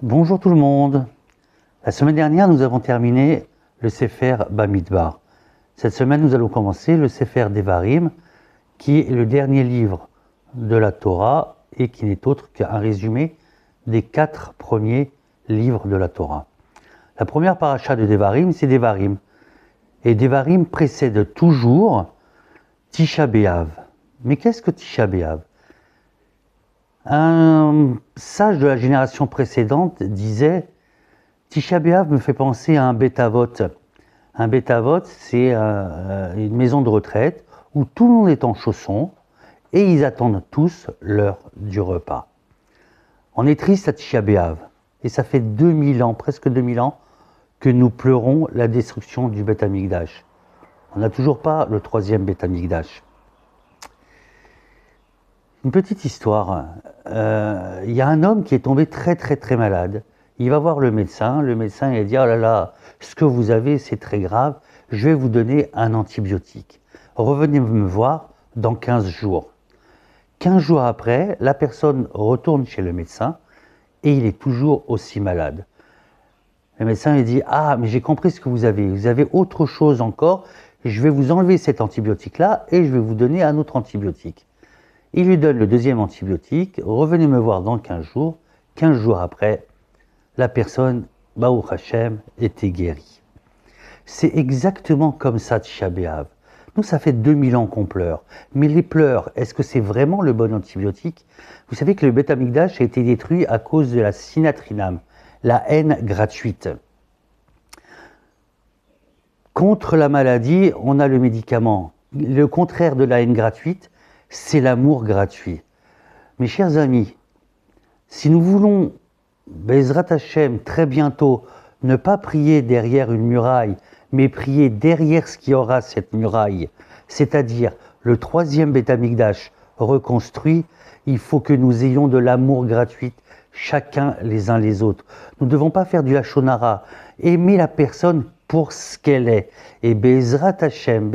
Bonjour tout le monde. La semaine dernière, nous avons terminé le Sefer Bamidbar. Cette semaine, nous allons commencer le Sefer Devarim, qui est le dernier livre de la Torah et qui n'est autre qu'un résumé des 4 premiers livres de la Torah. La première paracha de Devarim, c'est Devarim. Et Devarim précède toujours Tisha B'Av. Mais qu'est-ce que Tisha B'Av ? Un sage de la génération précédente disait « Tisha B'Av me fait penser à un Beth-Avot ». Un Beth-Avot, c'est une maison de retraite où tout le monde est en chaussons et ils attendent tous l'heure du repas. On est triste à Tisha B'Av et ça fait 2000 ans, presque 2000 ans, que nous pleurons la destruction du Beth Amikdash. On n'a toujours pas le 3e Beth Amikdash. Une petite histoire. Il y a un homme qui est tombé très malade. Il va voir le médecin il dit « Oh là là, ce que vous avez c'est très grave, je vais vous donner un antibiotique. Revenez me voir dans 15 jours. » 15 jours après, la personne retourne chez le médecin et il est toujours aussi malade. Le médecin lui dit « Ah, mais j'ai compris ce que vous avez autre chose encore, je vais vous enlever cet antibiotique-là et je vais vous donner un autre antibiotique. » Il lui donne le 2e antibiotique, revenez me voir dans 15 jours. 15 jours après, la personne, Baruch Hashem, était guérie. C'est exactement comme ça Tisha B'Av. Nous, ça fait 2000 ans qu'on pleure. Mais les pleurs, est-ce que c'est vraiment le bon antibiotique ? Vous savez que le Beth Amikdash a été détruit à cause de la sinatrinam, la haine gratuite. Contre la maladie, on a le médicament. Le contraire de la haine gratuite, c'est l'amour gratuit. Mes chers amis, si nous voulons, Bezrat Hashem, très bientôt, ne pas prier derrière une muraille, mais prier derrière ce qui aura cette muraille, c'est-à-dire le 3e Beth Amikdash reconstruit, il faut que nous ayons de l'amour gratuit, chacun les uns les autres. Nous ne devons pas faire du Lachon Hara, aimer la personne pour ce qu'elle est. Et Bezrat Hashem,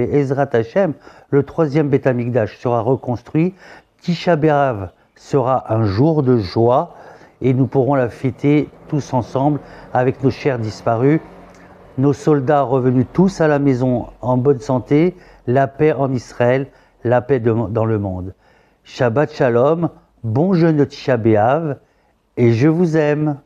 le 3e Beth Amikdash sera reconstruit, Tisha B'Av sera un jour de joie, et nous pourrons la fêter tous ensemble avec nos chers disparus, nos soldats revenus tous à la maison en bonne santé, la paix en Israël, la paix dans le monde. Shabbat Shalom, bon jeûne de Tisha B'Av, et je vous aime.